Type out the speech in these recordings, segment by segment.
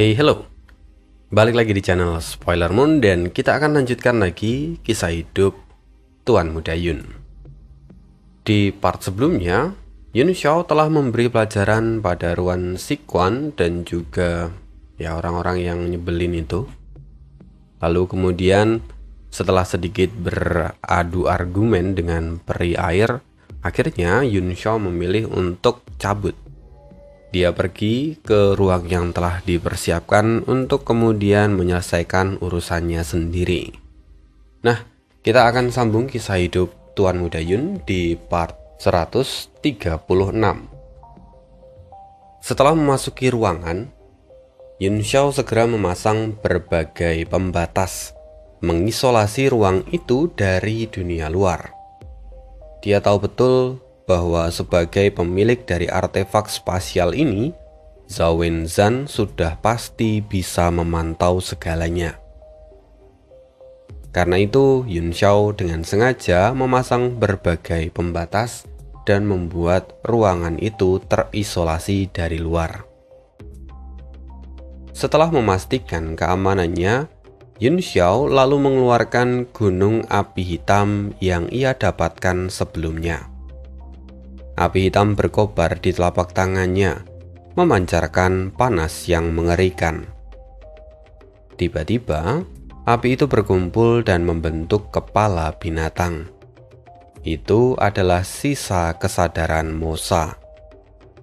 Hey, hello. Balik lagi di channel Spoiler Moon dan kita akan lanjutkan lagi kisah hidup Tuan Muda Yun. Di part sebelumnya, Yun Xiao telah memberi pelajaran pada Ruan Siquan dan juga orang-orang yang nyebelin itu. Lalu kemudian setelah sedikit beradu argumen dengan peri air, akhirnya Yun Xiao memilih untuk cabut. Dia pergi ke ruang yang telah dipersiapkan untuk kemudian menyelesaikan urusannya sendiri. Nah, kita akan sambung kisah hidup Tuan Muda Yun di part 136. Setelah memasuki ruangan, Yun Xiao segera memasang berbagai pembatas, mengisolasi ruang itu dari dunia luar. Dia tahu betul bahwa sebagai pemilik dari artefak spasial ini, Zhao Wenzhan sudah pasti bisa memantau segalanya. Karena itu, Yun Xiao dengan sengaja memasang berbagai pembatas dan membuat ruangan itu terisolasi dari luar. Setelah memastikan keamanannya, Yun Xiao lalu mengeluarkan gunung api hitam yang ia dapatkan sebelumnya. Api hitam berkobar di telapak tangannya, memancarkan panas yang mengerikan. Tiba-tiba, api itu berkumpul dan membentuk kepala binatang. Itu adalah sisa kesadaran Mosa.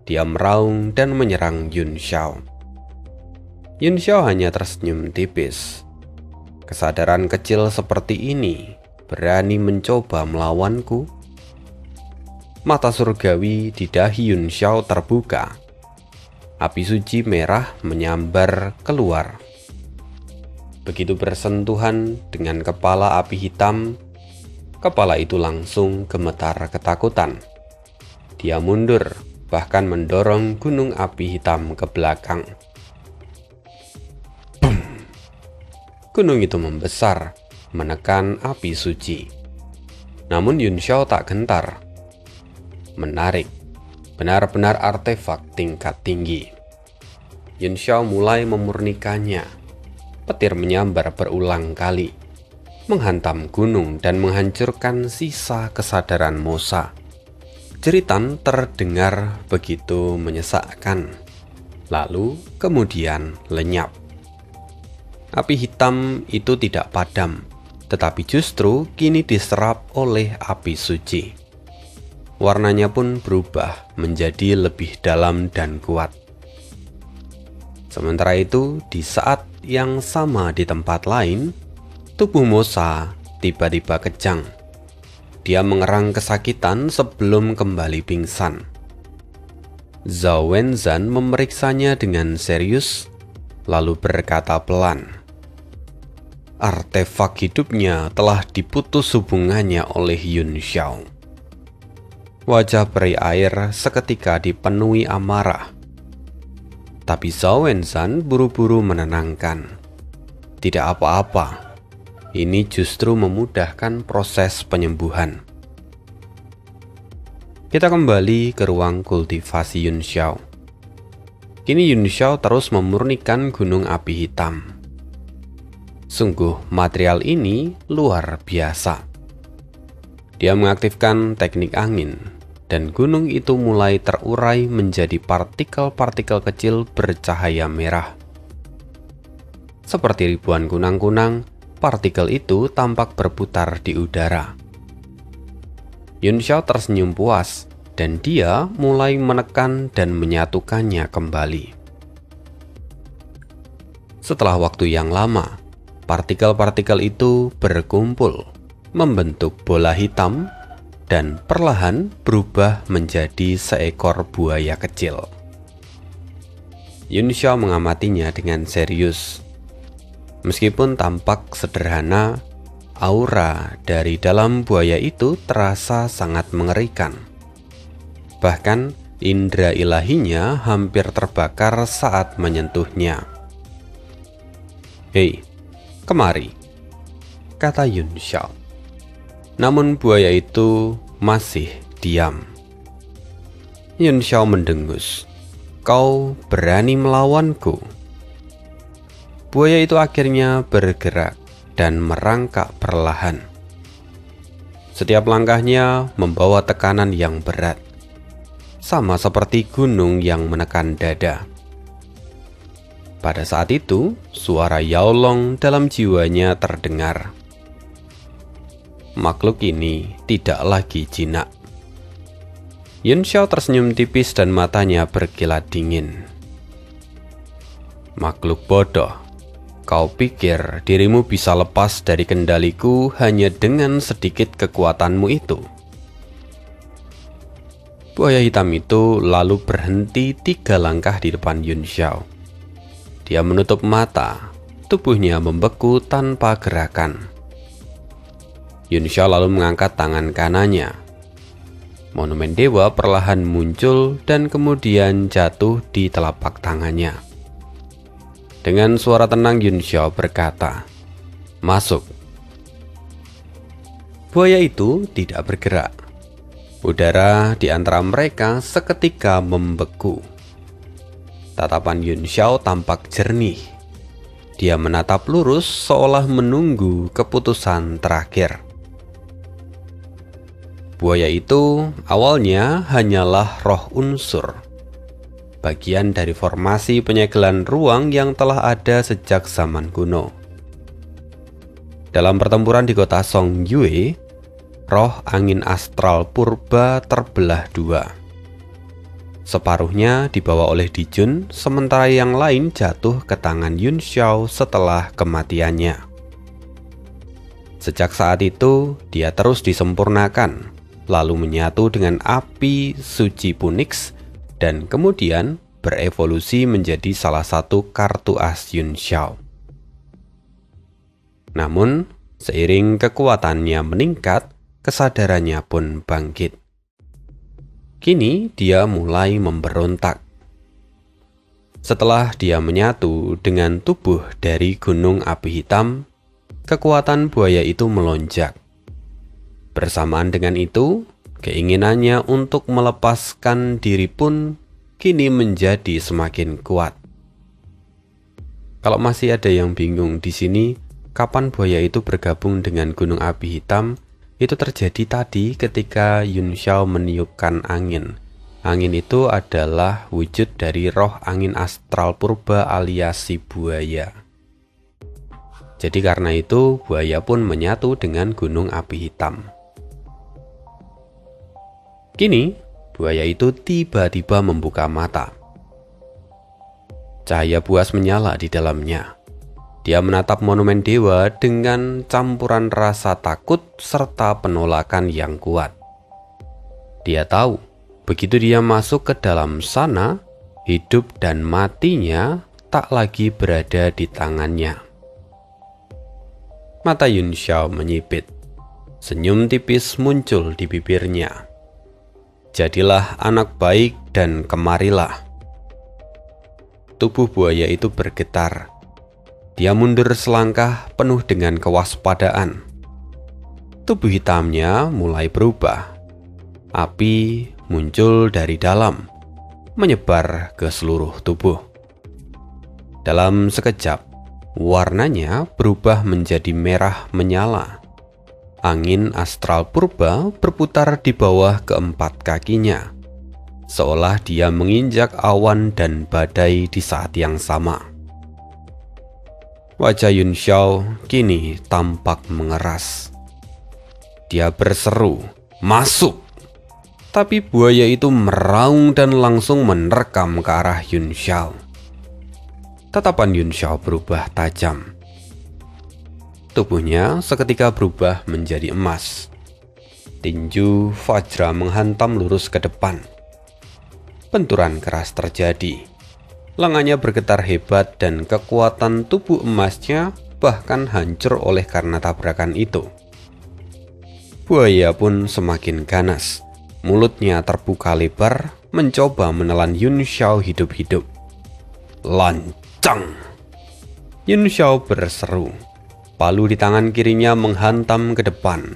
Dia meraung dan menyerang Yun Xiao. Yun Xiao hanya tersenyum tipis. Kesadaran kecil seperti ini berani mencoba melawanku? Mata surgawi di dahi Yun Xiao terbuka. Api suci merah menyambar keluar. Begitu bersentuhan dengan kepala api hitam, kepala itu langsung gemetar ketakutan. Dia mundur, bahkan mendorong gunung api hitam ke belakang. Boom! Gunung itu membesar, menekan api suci. Namun Yun Xiao tak gentar. Menarik, benar-benar artefak tingkat tinggi. Yun Xiao mulai memurnikannya. Petir menyambar berulang kali, menghantam gunung dan menghancurkan sisa kesadaran Mosa. Jeritan terdengar begitu menyesakkan, lalu kemudian lenyap. Api hitam itu tidak padam, tetapi justru kini diserap oleh api suci. Warnanya pun berubah menjadi lebih dalam dan kuat. Sementara itu, di saat yang sama di tempat lain, tubuh Mosa tiba-tiba kejang. Dia mengerang kesakitan sebelum kembali pingsan. Zhao Wenzhan memeriksanya dengan serius, lalu berkata pelan, "Artefak hidupnya telah diputus hubungannya oleh Yun Xiao." Wajah peri air seketika dipenuhi amarah. Tapi Zhao Wenzhan buru-buru menenangkan. Tidak apa-apa. Ini justru memudahkan proses penyembuhan. Kita kembali ke ruang kultivasi Yun Xiao. Kini Yun Xiao terus memurnikan gunung api hitam. Sungguh material ini luar biasa. Dia mengaktifkan teknik angin, dan gunung itu mulai terurai menjadi partikel-partikel kecil bercahaya merah. Seperti ribuan kunang-kunang, partikel itu tampak berputar di udara. Yun Xiao tersenyum puas, dan dia mulai menekan dan menyatukannya kembali. Setelah waktu yang lama, partikel-partikel itu berkumpul, membentuk bola hitam, dan perlahan berubah menjadi seekor buaya kecil. Yun Xiao mengamatinya dengan serius. Meskipun tampak sederhana, aura dari dalam buaya itu terasa sangat mengerikan. Bahkan, indera ilahinya hampir terbakar saat menyentuhnya. "Hei, kemari," kata Yun Xiao. Namun buaya itu masih diam. Yun Xiao mendengus. "Kau berani melawanku?" buaya itu akhirnya bergerak dan merangkak perlahan. Setiap langkahnya membawa tekanan yang berat, sama seperti gunung yang menekan dada. Pada saat itu, suara Yaolong dalam jiwanya terdengar. Makhluk ini tidak lagi jinak. Yun Xiao tersenyum tipis dan matanya berkilat dingin. Makhluk bodoh, kau pikir dirimu bisa lepas dari kendaliku hanya dengan sedikit kekuatanmu itu? Buaya hitam itu lalu berhenti 3 langkah di depan Yun Xiao. Dia menutup mata, tubuhnya membeku tanpa gerakan. Yun Xiao lalu mengangkat tangan kanannya. Monumen dewa perlahan muncul dan kemudian jatuh di telapak tangannya. Dengan suara tenang Yun Xiao berkata, "Masuk." Buaya itu tidak bergerak. Udara di antara mereka seketika membeku. Tatapan Yun Xiao tampak jernih. Dia menatap lurus seolah menunggu keputusan terakhir. Buaya itu awalnya hanyalah roh unsur, bagian dari formasi penyegelan ruang yang telah ada sejak zaman kuno. Dalam pertempuran di kota Song Yue, roh angin astral purba terbelah 2. Separuhnya dibawa oleh Dijun, sementara yang lain jatuh ke tangan Yun Xiao setelah kematiannya. Sejak saat itu, dia terus disempurnakan, lalu menyatu dengan api suci Punix, dan kemudian berevolusi menjadi salah satu kartu as Yun Xiao. Namun, seiring kekuatannya meningkat, kesadarannya pun bangkit. Kini dia mulai memberontak. Setelah dia menyatu dengan tubuh dari gunung api hitam, kekuatan buaya itu melonjak. Bersamaan dengan itu, keinginannya untuk melepaskan diri pun kini menjadi semakin kuat. Kalau masih ada yang bingung di sini, kapan buaya itu bergabung dengan gunung api hitam, itu terjadi tadi ketika Yun Xiao meniupkan angin. Angin itu adalah wujud dari roh angin astral purba alias si buaya. Jadi karena itu, buaya pun menyatu dengan gunung api hitam. Kini, buaya itu tiba-tiba membuka mata. Cahaya buas menyala di dalamnya. Dia menatap monumen dewa dengan campuran rasa takut serta penolakan yang kuat. Dia tahu, begitu dia masuk ke dalam sana, hidup dan matinya tak lagi berada di tangannya. Mata Yun Xiao menyipit. Senyum tipis muncul di bibirnya. Jadilah anak baik dan kemarilah. Tubuh buaya itu bergetar. Dia mundur selangkah penuh dengan kewaspadaan. Tubuh hitamnya mulai berubah. Api muncul dari dalam, menyebar ke seluruh tubuh. Dalam sekejap, warnanya berubah menjadi merah menyala. Angin astral purba berputar di bawah keempat kakinya, seolah dia menginjak awan dan badai di saat yang sama. Wajah Yun Xiao kini tampak mengeras. Dia berseru, "Masuk!" Tapi buaya itu meraung dan langsung menerkam ke arah Yun Xiao. Tatapan Yun Xiao berubah tajam. Tubuhnya seketika berubah menjadi emas. Tinju Vajra menghantam lurus ke depan. Benturan keras terjadi. Lengannya bergetar hebat dan kekuatan tubuh emasnya bahkan hancur oleh karena tabrakan itu. Buaya pun semakin ganas. Mulutnya terbuka lebar, mencoba menelan Yun Xiao hidup-hidup. "Lancang!" Yun Xiao berseru. Palu di tangan kirinya menghantam ke depan.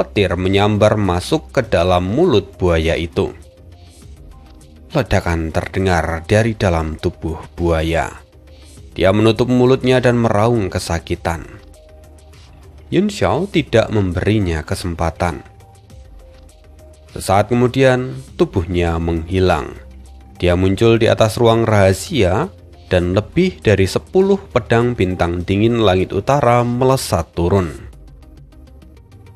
Petir menyambar masuk ke dalam mulut buaya itu. Ledakan terdengar dari dalam tubuh buaya. Dia menutup mulutnya dan meraung kesakitan. Yun Xiao tidak memberinya kesempatan. Sesaat kemudian, tubuhnya menghilang. Dia muncul di atas ruang rahasia dan lebih dari 10 pedang bintang dingin langit utara melesat turun.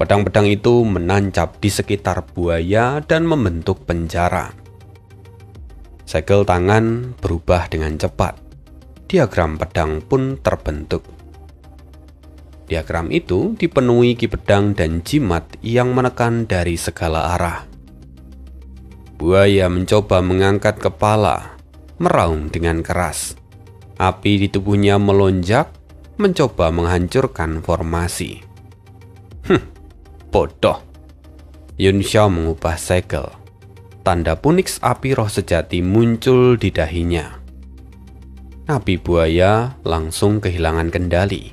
Pedang-pedang itu menancap di sekitar buaya dan membentuk penjara. Segel tangan berubah dengan cepat. Diagram pedang pun terbentuk. Diagram itu dipenuhi ki pedang dan jimat yang menekan dari segala arah. Buaya mencoba mengangkat kepala, meraung dengan keras. Api di tubuhnya melonjak, mencoba menghancurkan formasi. Bodoh. Yun Xiao mengubah segel. Tanda Punix api roh sejati muncul di dahinya. Api buaya langsung kehilangan kendali.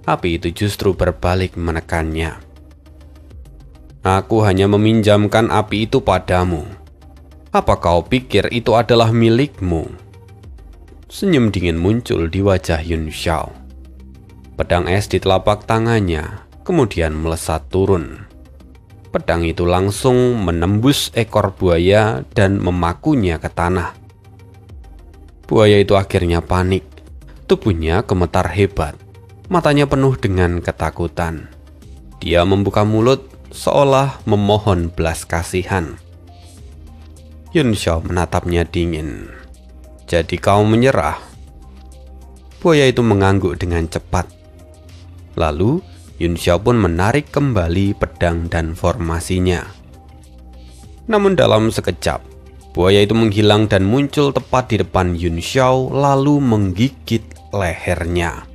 Api itu justru berbalik menekannya. Aku hanya meminjamkan api itu padamu. Apa kau pikir itu adalah milikmu? Senyum dingin muncul di wajah Yun Xiao. Pedang es di telapak tangannya kemudian melesat turun. Pedang itu langsung menembus ekor buaya dan memakunya ke tanah. Buaya itu akhirnya panik. Tubuhnya gemetar hebat. Matanya penuh dengan ketakutan. Dia membuka mulut seolah memohon belas kasihan. Yun Xiao menatapnya dingin. Jadi kau menyerah? Buaya itu mengangguk dengan cepat. Lalu Yun Xiao pun menarik kembali pedang dan formasinya. Namun dalam sekejap, buaya itu menghilang dan muncul tepat di depan Yun Xiao lalu menggigit lehernya.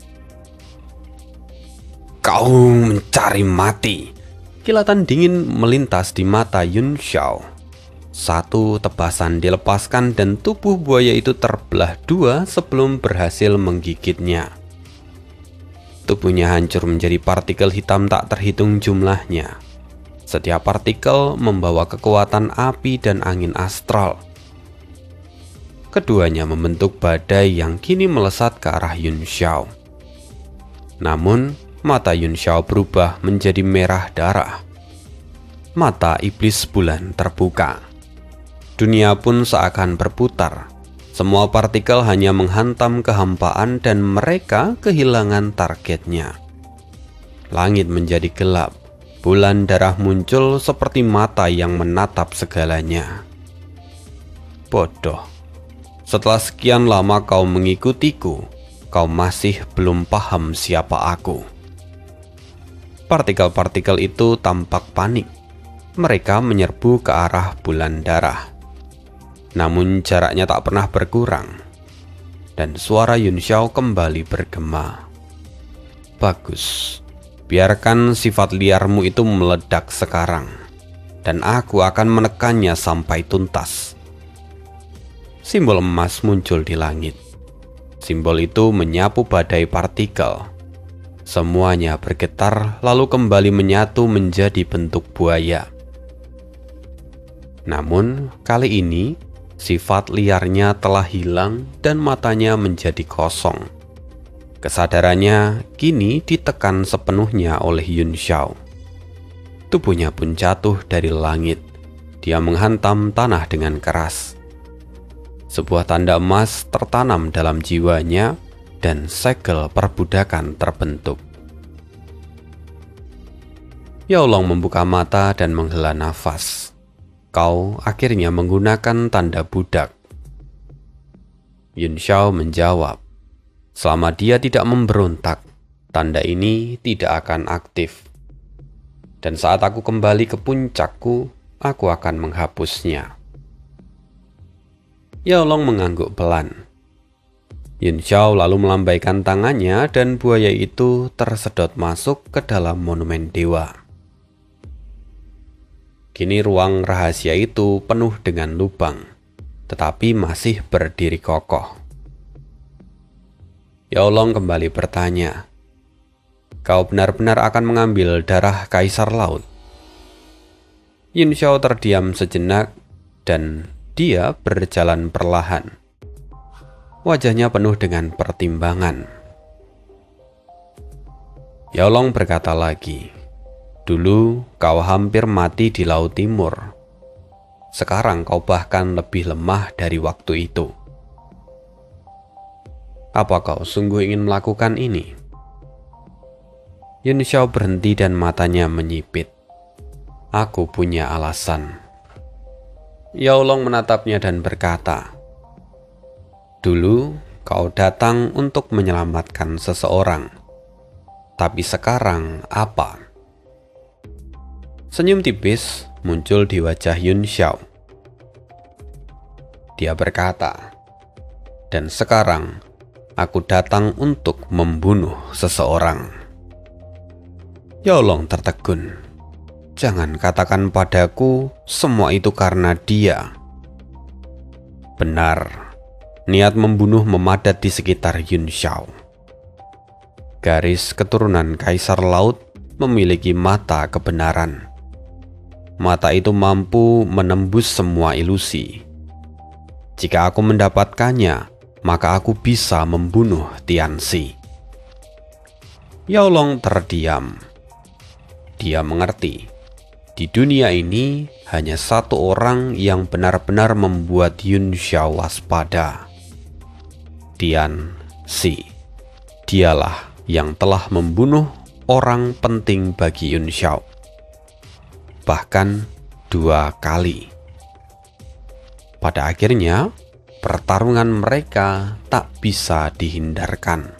Kau mencari mati. Kilatan dingin melintas di mata Yun Xiao. Satu tebasan dilepaskan dan tubuh buaya itu terbelah dua sebelum berhasil menggigitnya. Tubuhnya hancur menjadi partikel hitam tak terhitung jumlahnya. Setiap partikel membawa kekuatan api dan angin astral. Keduanya membentuk badai yang kini melesat ke arah Yun Xiao. Namun, mata Yun Xiao berubah menjadi merah darah. Mata iblis bulan terbuka. Dunia pun seakan berputar. Semua partikel hanya menghantam kehampaan dan mereka kehilangan targetnya. Langit menjadi gelap. Bulan darah muncul seperti mata yang menatap segalanya. Bodoh. Setelah sekian lama kau mengikutiku, kau masih belum paham siapa aku. Partikel-partikel itu tampak panik. Mereka menyerbu ke arah bulan darah. Namun jaraknya tak pernah berkurang. Dan suara Yun Xiao kembali bergema. Bagus. Biarkan sifat liarmu itu meledak sekarang. Dan aku akan menekannya sampai tuntas. Simbol emas muncul di langit. Simbol itu menyapu badai partikel. Semuanya bergetar lalu kembali menyatu menjadi bentuk buaya. Namun kali ini sifat liarnya telah hilang dan matanya menjadi kosong. Kesadarannya kini ditekan sepenuhnya oleh Yun Xiao. Tubuhnya pun jatuh dari langit. Dia menghantam tanah dengan keras. Sebuah tanda emas tertanam dalam jiwanya dan segel perbudakan terbentuk. Yao Long membuka mata dan menghela nafas. Kau akhirnya menggunakan tanda budak. Yun Xiao menjawab, selama dia tidak memberontak, tanda ini tidak akan aktif. Dan saat aku kembali ke puncakku, aku akan menghapusnya. Yao Long mengangguk pelan. Yun Xiao lalu melambaikan tangannya dan buaya itu tersedot masuk ke dalam monumen dewa. Kini ruang rahasia itu penuh dengan lubang, tetapi masih berdiri kokoh. Yao Long kembali bertanya, kau benar-benar akan mengambil darah Kaisar Laut? Yun Xiao terdiam sejenak dan dia berjalan perlahan. Wajahnya penuh dengan pertimbangan. Yaolong berkata lagi, "Dulu kau hampir mati di Laut Timur. Sekarang kau bahkan lebih lemah dari waktu itu. Apa kau sungguh ingin melakukan ini?" Yun Xiao berhenti dan matanya menyipit. "Aku punya alasan." Yaolong menatapnya dan berkata, "Dulu kau datang untuk menyelamatkan seseorang. Tapi sekarang apa?" Senyum tipis muncul di wajah Yun Xiao. Dia berkata, "Dan sekarang aku datang untuk membunuh seseorang." Yaolong tertegun. "Jangan katakan padaku semua itu karena dia." Benar, niat membunuh memadat di sekitar Yun Xiao. Garis keturunan Kaisar Laut memiliki mata kebenaran. Mata itu mampu menembus semua ilusi. Jika aku mendapatkannya, maka aku bisa membunuh Tianxi. Yaolong terdiam. Dia mengerti, di dunia ini hanya satu orang yang benar-benar membuat Yun Xiao waspada. Tianxi. Dialah yang telah membunuh orang penting bagi Yun Xiao. Bahkan 2 kali. Pada akhirnya, pertarungan mereka tak bisa dihindarkan.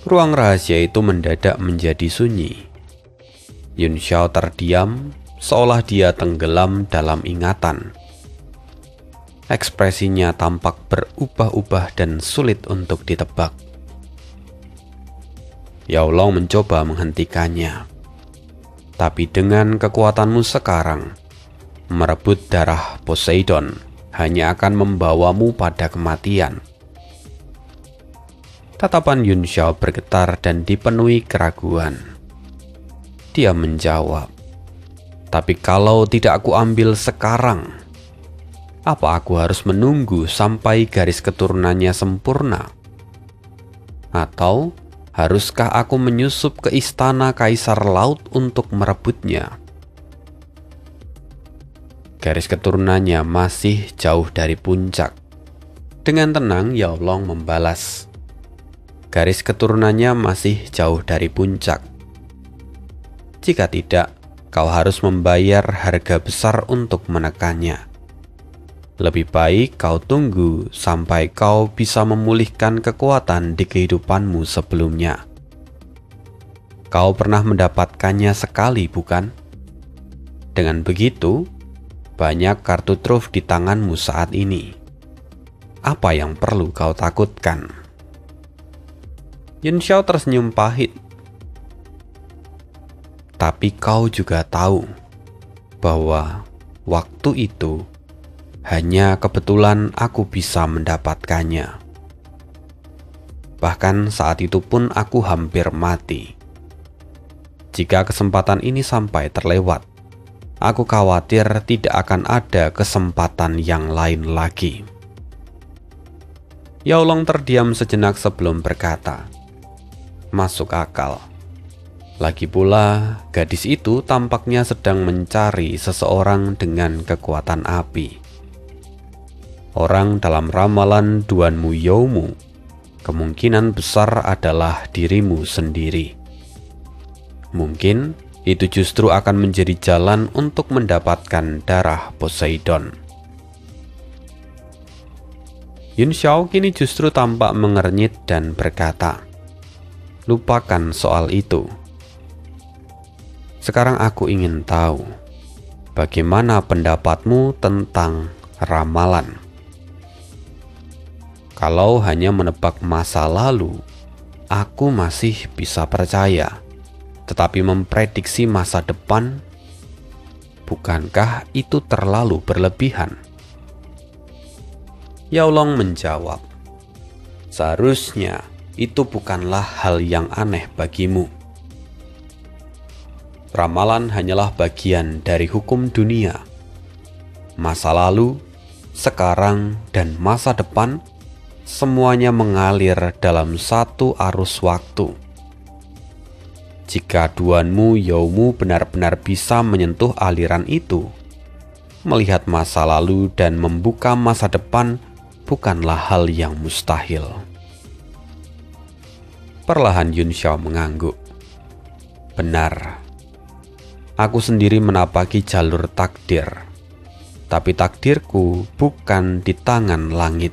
Ruang rahasia itu mendadak menjadi sunyi. Yun Xiao terdiam, seolah dia tenggelam dalam ingatan. Ekspresinya tampak berubah-ubah dan sulit untuk ditebak. Yaolong mencoba menghentikannya. "Tapi dengan kekuatanmu sekarang, merebut darah Poseidon hanya akan membawamu pada kematian." Tatapan Yun Xiao bergetar dan dipenuhi keraguan. Dia menjawab, "Tapi kalau tidak aku ambil sekarang, apa aku harus menunggu sampai garis keturunannya sempurna? Atau haruskah aku menyusup ke istana Kaisar Laut untuk merebutnya?" Garis keturunannya masih jauh dari puncak. Dengan tenang Yaolong membalas, "Garis keturunannya masih jauh dari puncak. Jika tidak, kau harus membayar harga besar untuk menekannya. Lebih baik kau tunggu sampai kau bisa memulihkan kekuatan di kehidupanmu sebelumnya. Kau pernah mendapatkannya sekali, bukan? Dengan begitu, banyak kartu truf di tanganmu saat ini. Apa yang perlu kau takutkan?" Yun Xiao tersenyum pahit. "Tapi kau juga tahu bahwa waktu itu hanya kebetulan aku bisa mendapatkannya. Bahkan saat itu pun aku hampir mati. Jika kesempatan ini sampai terlewat, aku khawatir tidak akan ada kesempatan yang lain lagi." Yaolong terdiam sejenak sebelum berkata, "Masuk akal. Lagi pula, gadis itu tampaknya sedang mencari seseorang dengan kekuatan api. Orang dalam ramalan Duanmu Youmu kemungkinan besar adalah dirimu sendiri. Mungkin itu justru akan menjadi jalan untuk mendapatkan darah Poseidon." Yun Xiao kini justru tampak mengernyit dan berkata, "Lupakan soal itu. Sekarang aku ingin tahu, bagaimana pendapatmu tentang ramalan? Kalau hanya menebak masa lalu, aku masih bisa percaya. Tetapi memprediksi masa depan, bukankah itu terlalu berlebihan?" Yaolong menjawab, "Seharusnya itu bukanlah hal yang aneh bagimu. Ramalan hanyalah bagian dari hukum dunia. Masa lalu sekarang, dan masa depan, semuanya mengalir dalam satu arus waktu. Jika Duanmu Youmu benar-benar bisa menyentuh aliran itu, melihat masa lalu dan membuka masa depan bukanlah hal yang mustahil. Perlahan Yun Xiao mengangguk. Benar, aku sendiri menapaki jalur takdir, tapi takdirku bukan di tangan langit.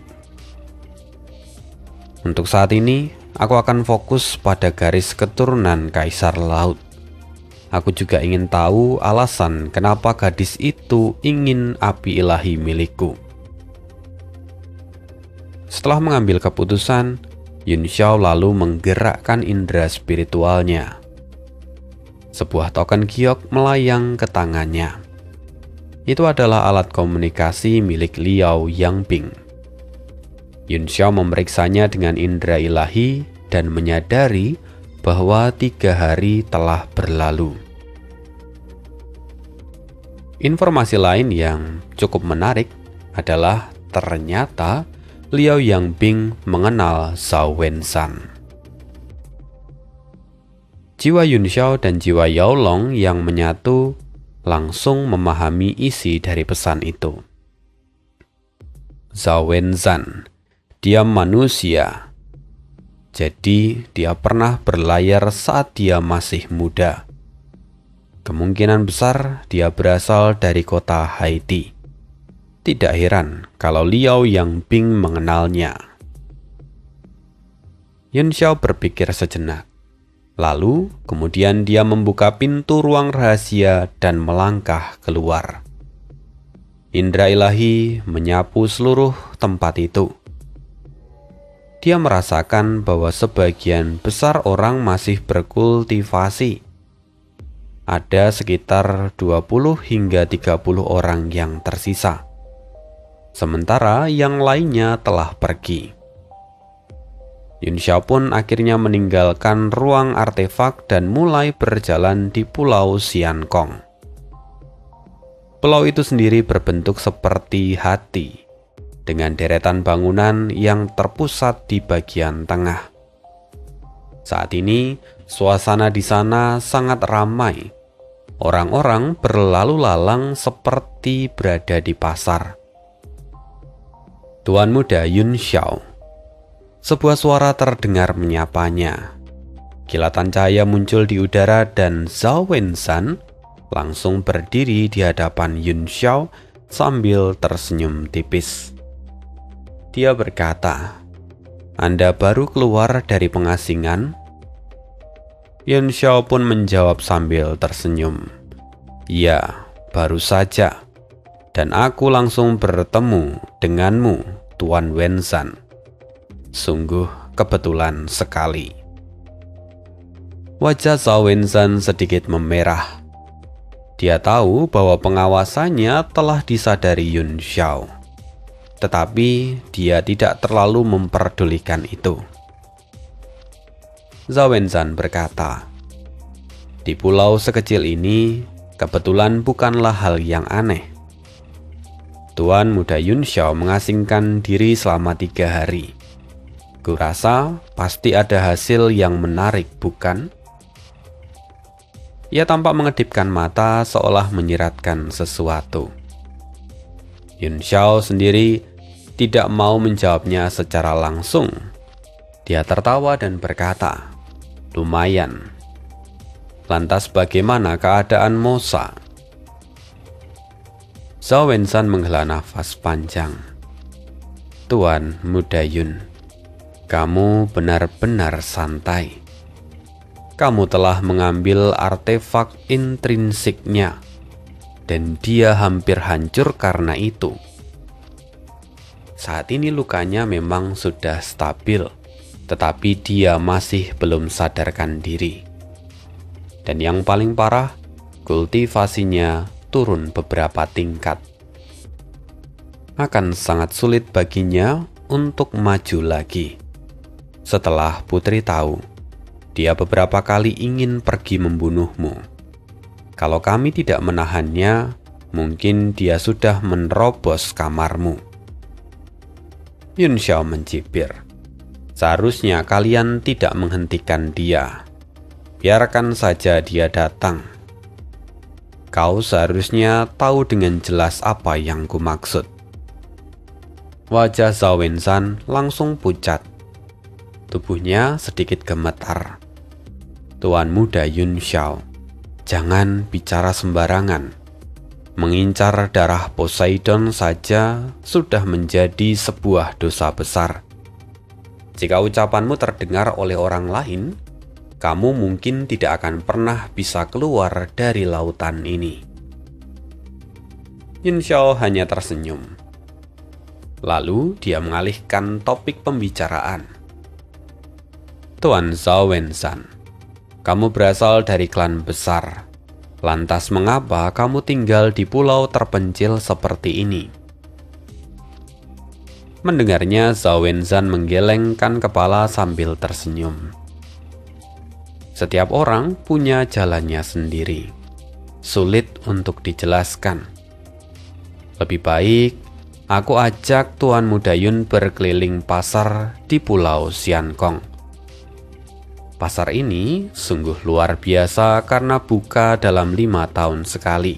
Untuk saat ini, aku akan fokus pada garis keturunan Kaisar Laut. Aku juga ingin tahu alasan kenapa gadis itu ingin api ilahi milikku. Setelah mengambil keputusan, Yun Xiao lalu menggerakkan indera spiritualnya. Sebuah token giok melayang ke tangannya. Itu adalah alat komunikasi milik Liao Yangbing. Yun Xiao memeriksanya dengan indera ilahi dan menyadari bahwa 3 hari telah berlalu. Informasi lain yang cukup menarik adalah ternyata Liao Yangbing mengenal Zhao Wenshan. Jiwa Yun Xiao dan jiwa Yao Long yang menyatu langsung memahami isi dari pesan itu. Zhao Wenshan, dia manusia. Jadi dia pernah berlayar saat dia masih muda. Kemungkinan besar dia berasal dari kota Haiti. Tidak heran kalau Liao Yangbing mengenalnya. Yun Xiao berpikir sejenak. Lalu kemudian dia membuka pintu ruang rahasia dan melangkah keluar. Indra ilahi menyapu seluruh tempat itu. Dia merasakan bahwa sebagian besar orang masih berkultivasi. Ada sekitar 20 hingga 30 orang yang tersisa. Sementara yang lainnya telah pergi. Yun Xiao pun akhirnya meninggalkan ruang artefak dan mulai berjalan di Pulau Xiankong. Pulau itu sendiri berbentuk seperti hati, dengan deretan bangunan yang terpusat di bagian tengah. Saat ini, suasana di sana sangat ramai. Orang-orang berlalu lalang seperti berada di pasar. Tuan muda Yun Xiao. Sebuah suara terdengar menyapanya. Kilatan cahaya muncul di udara dan Zhao Wenshan langsung berdiri di hadapan Yun Xiao sambil tersenyum tipis. Dia berkata, "Anda baru keluar dari pengasingan?" Yun Xiao pun menjawab sambil tersenyum, "Ya, baru saja. Dan aku langsung bertemu denganmu, Tuan Wenshan. Sungguh kebetulan sekali." Wajah Zhao Wenshan sedikit memerah. Dia tahu bahwa pengawasannya telah disadari Yun Xiao. Tetapi dia tidak terlalu memperdulikan itu. Zhao Wenshan berkata, "Di pulau sekecil ini, kebetulan bukanlah hal yang aneh. Tuan muda Yun Xiao mengasingkan diri selama 3 hari. Kurasa pasti ada hasil yang menarik, bukan?" Ia tampak mengedipkan mata seolah menyiratkan sesuatu. Yun Xiao sendiri tidak mau menjawabnya secara langsung. Dia tertawa dan berkata, "Lumayan. Lantas bagaimana keadaan Mosa?" Zhao Wenshan menghela nafas panjang. "Tuan muda Yun, kamu benar-benar santai. Kamu telah mengambil artefak intrinsiknya, dan dia hampir hancur karena itu. Saat ini lukanya memang sudah stabil, tetapi dia masih belum sadarkan diri. Dan yang paling parah, kultivasinya turun beberapa tingkat. Akan sangat sulit baginya untuk maju lagi. Setelah putri tahu, dia beberapa kali ingin pergi membunuhmu. Kalau kami tidak menahannya, mungkin dia sudah menerobos kamarmu." Yun Xiao mencibir. Seharusnya kalian tidak menghentikan dia. Biarkan saja dia datang. Kau seharusnya tahu dengan jelas apa yang kumaksud. Wajah Zhao Wenshan langsung pucat. Tubuhnya sedikit gemetar. Tuan muda Yun Xiao, jangan bicara sembarangan. Mengincar darah Poseidon saja sudah menjadi sebuah dosa besar. Jika ucapanmu terdengar oleh orang lain, kamu mungkin tidak akan pernah bisa keluar dari lautan ini. Yun Xiao hanya tersenyum. Lalu dia mengalihkan topik pembicaraan. Tuan Zhao Wenshan, kamu berasal dari klan besar. Lantas mengapa kamu tinggal di pulau terpencil seperti ini? Mendengarnya, Zhao Wenshan menggelengkan kepala sambil tersenyum. Setiap orang punya jalannya sendiri. Sulit untuk dijelaskan. Lebih baik, aku ajak Tuan Muda Yun berkeliling pasar di Pulau Xiankong. Pasar ini sungguh luar biasa karena buka dalam 5 tahun sekali.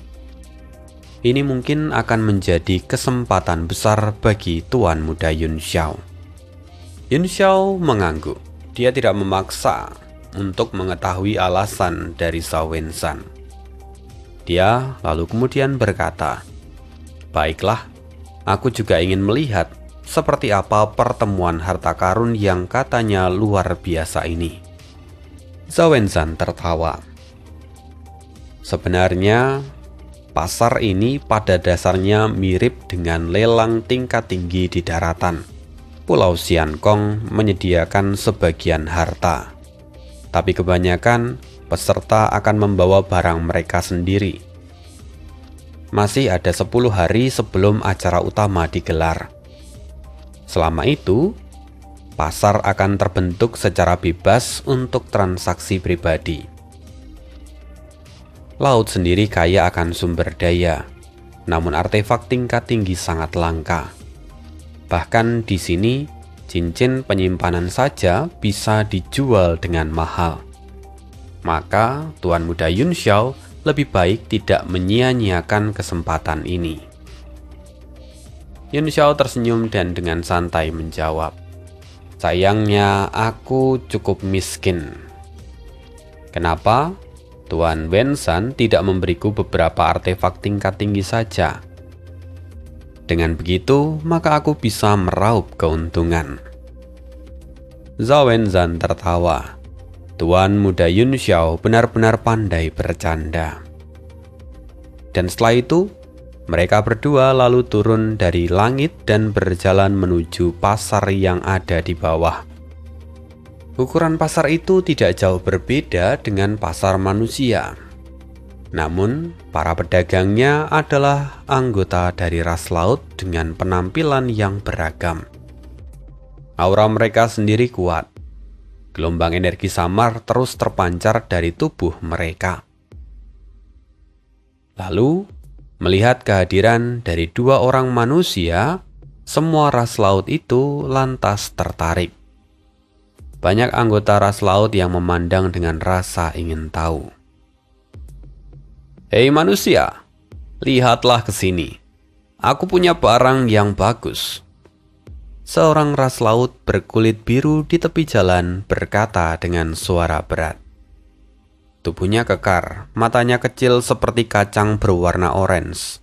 Ini mungkin akan menjadi kesempatan besar bagi Tuan Muda Yun Xiao. Yun Xiao mengangguk. Dia tidak memaksa untuk mengetahui alasan dari Zhao Wenshan. Dia lalu kemudian berkata, "Baiklah, aku juga ingin melihat seperti apa pertemuan harta karun yang katanya luar biasa ini." Zhao Wenshan tertawa. Sebenarnya, pasar ini pada dasarnya mirip dengan lelang tingkat tinggi di daratan. Pulau Xiankong menyediakan sebagian harta, tapi kebanyakan peserta akan membawa barang mereka sendiri. Masih ada 10 hari sebelum acara utama digelar. Selama itu, pasar akan terbentuk secara bebas untuk transaksi pribadi. Laut sendiri kaya akan sumber daya, namun artefak tingkat tinggi sangat langka. Bahkan di sini, cincin penyimpanan saja bisa dijual dengan mahal. Maka, Tuan Muda Yun Xiao lebih baik tidak menyia-nyiakan kesempatan ini. Yun Xiao tersenyum dan dengan santai menjawab, "Sayangnya aku cukup miskin." "Kenapa? Tuan Wenshan tidak memberiku beberapa artefak tingkat tinggi saja. Dengan begitu, maka aku bisa meraup keuntungan." Zhao Wenshan tertawa. Tuan Muda Yun Xiao benar-benar pandai bercanda. Dan setelah itu, mereka berdua lalu turun dari langit dan berjalan menuju pasar yang ada di bawah. Ukuran pasar itu tidak jauh berbeda dengan pasar manusia. Namun, para pedagangnya adalah anggota dari ras laut dengan penampilan yang beragam. Aura mereka sendiri kuat. Gelombang energi samar terus terpancar dari tubuh mereka. Lalu, melihat kehadiran dari 2 orang manusia, semua ras laut itu lantas tertarik. Banyak anggota ras laut yang memandang dengan rasa ingin tahu. "Hei manusia, lihatlah ke sini. Aku punya barang yang bagus." Seorang ras laut berkulit biru di tepi jalan berkata dengan suara berat. Tubuhnya kekar, matanya kecil seperti kacang berwarna orange.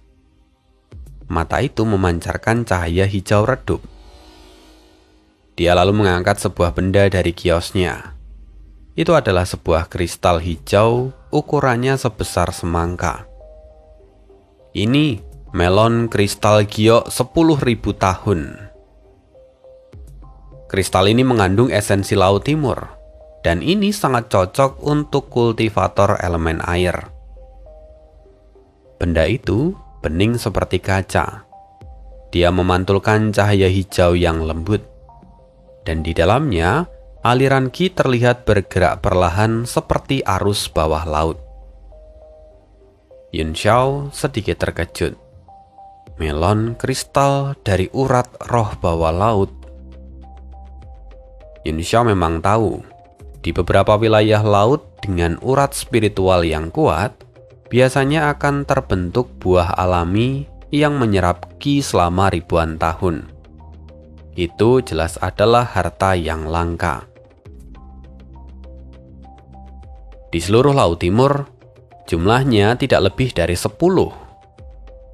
Mata itu memancarkan cahaya hijau redup. Dia lalu mengangkat sebuah benda dari kiosnya. Itu adalah sebuah kristal hijau, ukurannya sebesar semangka. "Ini melon kristal giok 10.000 tahun. Kristal ini mengandung esensi laut timur, dan ini sangat cocok untuk kultivator elemen air." Benda itu bening seperti kaca. Dia memantulkan cahaya hijau yang lembut, dan di dalamnya aliran Qi terlihat bergerak perlahan seperti arus bawah laut. Yun Xiao sedikit terkejut. Melon kristal dari urat roh bawah laut Yun Xiao memang tahu, di beberapa wilayah laut dengan urat spiritual yang kuat, biasanya akan terbentuk buah alami yang menyerap qi selama ribuan tahun. Itu jelas adalah harta yang langka. Di seluruh Laut Timur, jumlahnya tidak lebih dari 10.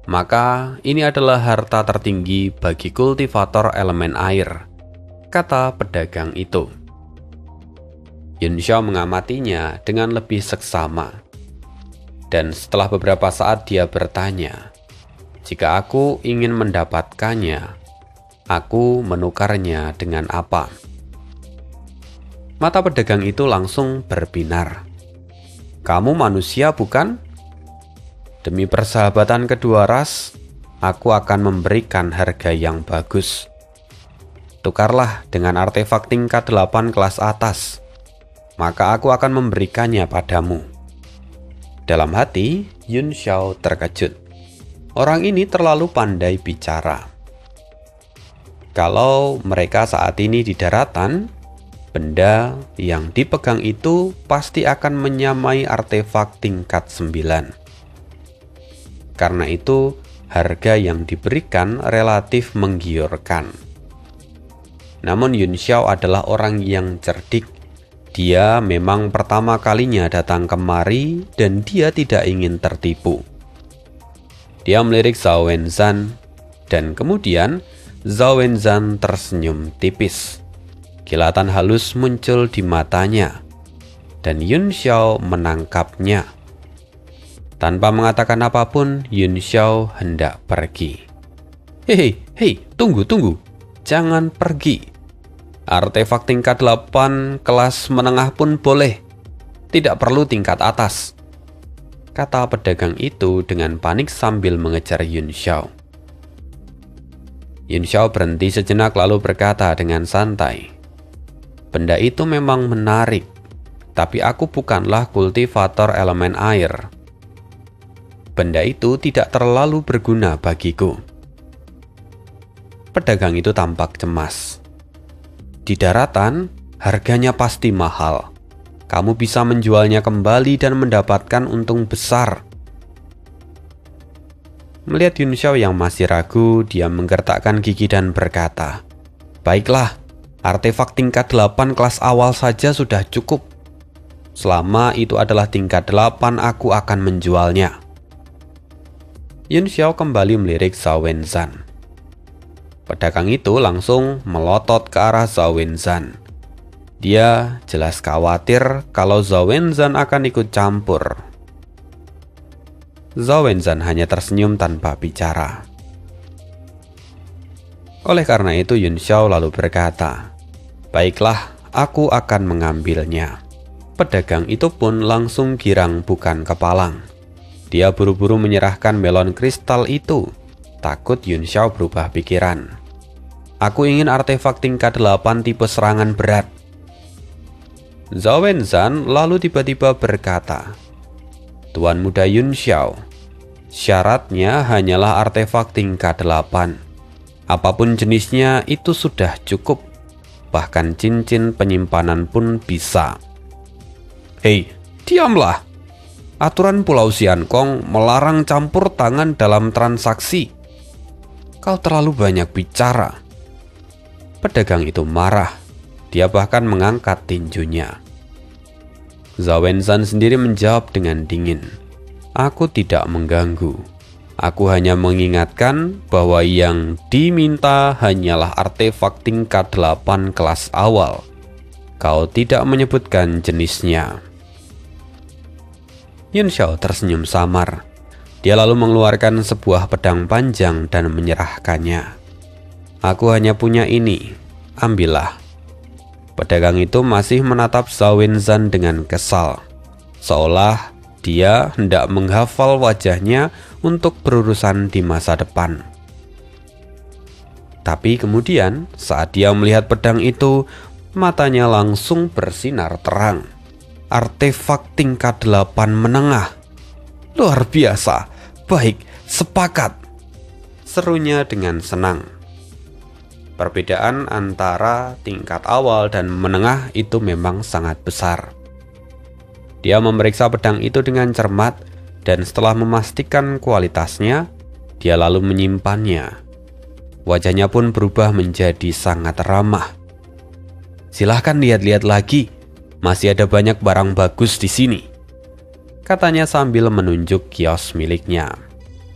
Maka ini adalah harta tertinggi bagi kultivator elemen air, kata pedagang itu. Yun Xiao mengamatinya dengan lebih seksama. Dan setelah beberapa saat dia bertanya, jika aku ingin mendapatkannya, aku menukarnya dengan apa? Mata pedagang itu langsung berbinar. Kamu manusia bukan? Demi persahabatan kedua ras, aku akan memberikan harga yang bagus. Tukarlah dengan artefak tingkat 8 kelas atas, maka aku akan memberikannya padamu. Dalam hati, Yun Xiao terkejut. Orang ini terlalu pandai bicara. Kalau mereka saat ini di daratan, benda yang dipegang itu pasti akan menyamai artefak tingkat 9. Karena itu, harga yang diberikan relatif menggiurkan. Namun Yun Xiao adalah orang yang cerdik. Dia memang pertama kalinya datang kemari dan dia tidak ingin tertipu. Dia melirik Zhao Wenzhan dan kemudian Zhao Wenzhan tersenyum tipis. Kilatan halus muncul di matanya, dan Yun Xiao menangkapnya. Tanpa mengatakan apapun, Yun Xiao hendak pergi. Hei, tunggu. Jangan pergi. Artefak tingkat 8 kelas menengah pun boleh. Tidak perlu tingkat atas, kata pedagang itu dengan panik sambil mengejar Yun Xiao. Yun Xiao berhenti sejenak lalu berkata dengan santai, benda itu memang menarik, tapi aku bukanlah kultivator elemen air. Benda itu tidak terlalu berguna bagiku. Pedagang itu tampak cemas. Di daratan, harganya pasti mahal. Kamu bisa menjualnya kembali dan mendapatkan untung besar. Melihat Yun Xiao yang masih ragu, dia menggertakkan gigi dan berkata, baiklah, artefak tingkat 8 kelas awal saja sudah cukup. Selama itu adalah tingkat 8, aku akan menjualnya. Yun Xiao kembali melirik Zhao Wenzhan. Pedagang itu langsung melotot ke arah Zhao Wenzhan. Dia jelas khawatir kalau Zhao Wenzhan akan ikut campur. Zhao Wenzhan hanya tersenyum tanpa bicara. Oleh karena itu Yun Xiao lalu berkata, baiklah, aku akan mengambilnya. Pedagang itu pun langsung girang bukan kepalang. Dia buru-buru menyerahkan melon kristal itu. Takut Yun Xiao berubah pikiran. Aku ingin artefak tingkat 8 tipe serangan berat. Zhao Wenzhan lalu tiba-tiba berkata, Tuan muda Yun Xiao, syaratnya hanyalah artefak tingkat 8. Apapun jenisnya itu sudah cukup. Bahkan cincin penyimpanan pun bisa. Hei, diamlah. Aturan Pulau Xiankong melarang campur tangan dalam transaksi. Kau terlalu banyak bicara. Pedagang itu marah. Dia bahkan mengangkat tinjunya. Zhao Wenzhan sendiri menjawab dengan dingin. Aku tidak mengganggu. Aku hanya mengingatkan bahwa yang diminta hanyalah artefak tingkat 8 kelas awal. Kau tidak menyebutkan jenisnya. Yun Xiao tersenyum samar. Dia lalu mengeluarkan sebuah pedang panjang dan menyerahkannya. Aku hanya punya ini. Ambillah. Pedagang itu masih menatap Zhao Wenzhan dengan kesal. Seolah dia hendak menghafal wajahnya untuk berurusan di masa depan. Tapi kemudian saat dia melihat pedang itu, matanya langsung bersinar terang. Artefak tingkat 8 menengah. Luar biasa. Baik, sepakat. Serunya dengan senang. Perbedaan antara tingkat awal dan menengah itu memang sangat besar. Dia memeriksa pedang itu dengan cermat dan setelah memastikan kualitasnya, dia lalu menyimpannya. Wajahnya pun berubah menjadi sangat ramah. "Silahkan lihat-lihat lagi, masih ada banyak barang bagus di sini," katanya sambil menunjuk kios miliknya.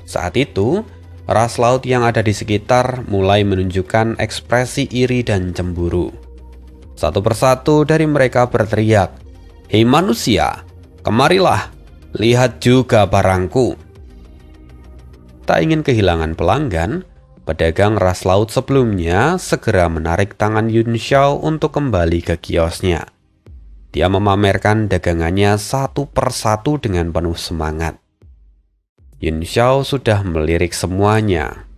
Saat itu, ras laut yang ada di sekitar mulai menunjukkan ekspresi iri dan cemburu. Satu persatu dari mereka berteriak, "Hei manusia, kemarilah, lihat juga barangku." Tak ingin kehilangan pelanggan, pedagang ras laut sebelumnya segera menarik tangan Yun Xiao untuk kembali ke kiosnya. Dia memamerkan dagangannya satu persatu dengan penuh semangat. Yun Xiao sudah melirik semuanya.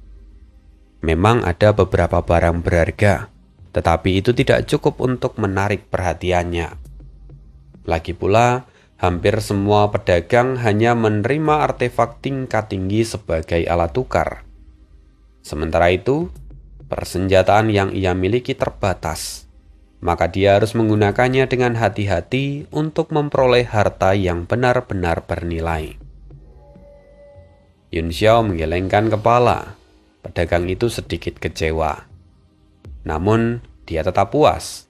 Memang ada beberapa barang berharga, tetapi itu tidak cukup untuk menarik perhatiannya. Lagi pula, hampir semua pedagang hanya menerima artefak tingkat tinggi sebagai alat tukar. Sementara itu, persenjataan yang ia miliki terbatas, maka dia harus menggunakannya dengan hati-hati untuk memperoleh harta yang benar-benar bernilai. Yun Xiao menggelengkan kepala. Pedagang itu sedikit kecewa. Namun, dia tetap puas.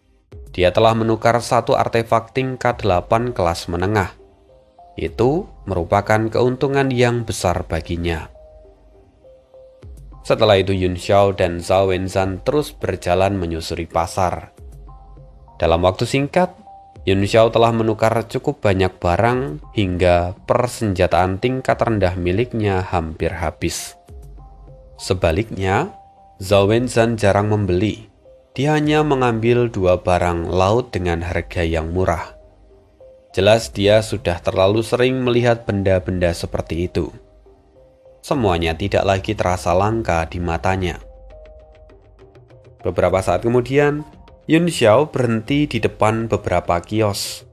Dia telah menukar satu artefak tingkat 8 kelas menengah. Itu merupakan keuntungan yang besar baginya. Setelah itu Yun Xiao dan Zhao Wenzhan terus berjalan menyusuri pasar. Dalam waktu singkat, Yun Xiao telah menukar cukup banyak barang hingga persenjataan tingkat rendah miliknya hampir habis. Sebaliknya, Zhao Wenzhan jarang membeli. Dia hanya mengambil 2 barang laut dengan harga yang murah. Jelas dia sudah terlalu sering melihat benda-benda seperti itu. Semuanya tidak lagi terasa langka di matanya. Beberapa saat kemudian, Yun Xiao berhenti di depan beberapa kios.